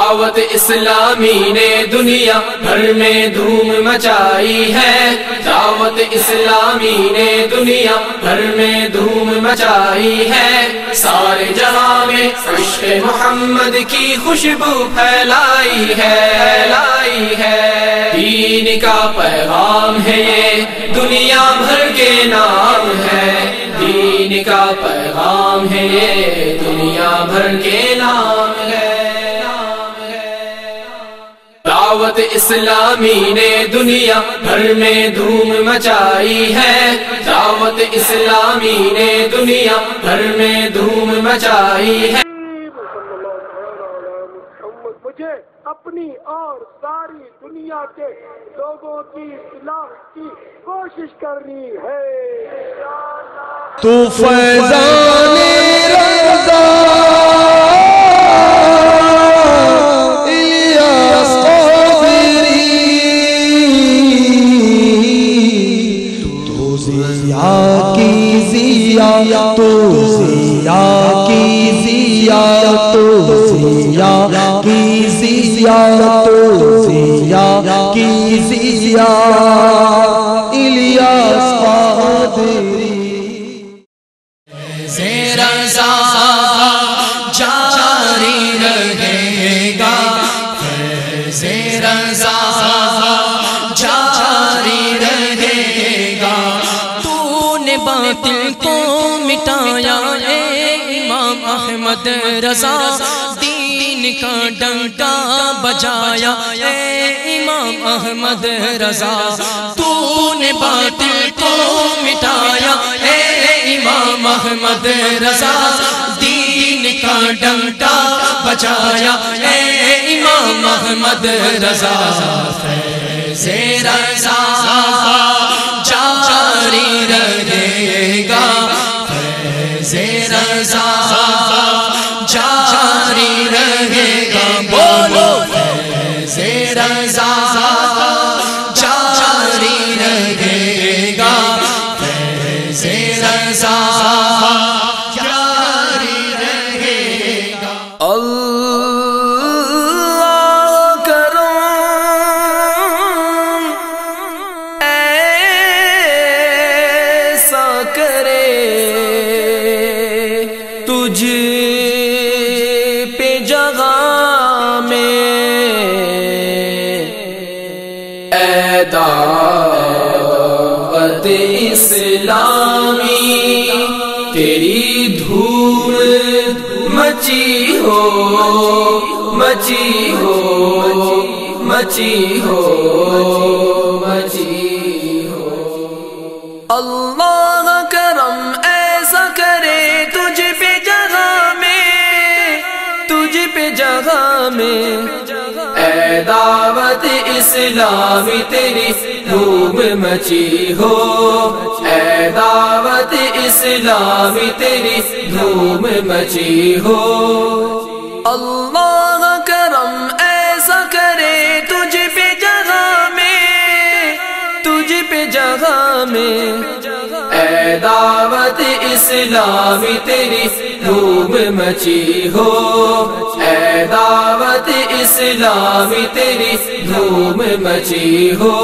دعوت اسلامی نے دنیا بھر میں دھوم مچائی ہے، دعوت اسلامی نے دنیا بھر میں دھوم مچائی ہے، سارے جہاں میں عشق محمد کی خوشبو پھیلائی ہے، دین کا پیغام ہے یہ دنیا بھر کے نام ہے، دین کا پیغام ہے یہ دنیا بھر کے نام ہے۔ دعوت اسلامی نے دنیا بھر میں دھوم مچائی ہے، دعوت اسلامی نے دنیا بھر میں دھوم مچائی ہے۔ مجھے اپنی اور ساری دنیا کے لوگوں کی اصلاح کی کوشش کرنی ہے۔ تو فیضان رضا تو ضیا کی ضیا تو ضیا کی ضیا تو ضیا کی ضیا الیاس قادری رضا جاری رہے گا، رضا جاری رہے گا، تو نے باطل کو مٹایا اے امام احمد رضا، دین کا ڈنکا بجایا اے امام احمد رضا، تو نے باطل کو مٹایا اے امام احمد رضا، دین کا ڈنکا بجایا اے امام احمد رضا، فیض رضا جاری رہے گا، فیض رضا جاری رہے گا، بولو فیض رضا جاری رہے گا، فیض رضا جاری رہے گا۔ اللہ کرم ایسا کرے تجھ پہ جگہ میں، اے دعوت اسلامی تیری دھوم مچی ہو، مچی ہو، مچی ہو، مچی ہو۔ اللہ کرم ایسا کرے تجھ پہ جگہ میں، تجھ پہ جگہ میں، اے دعوت اسلامی تیری دھوم مچی ہو، اے دعوت اسلامی تیری دھوم مچی ہو۔ اللہ کرم ایسا کرے تجھ پہ جگہ میں، تجھ پہ جگہ میں، اے دعوت اسلامی تیری دھوم مچی ہو، اے دعوت اسلامی تیری دھوم مچی ہو۔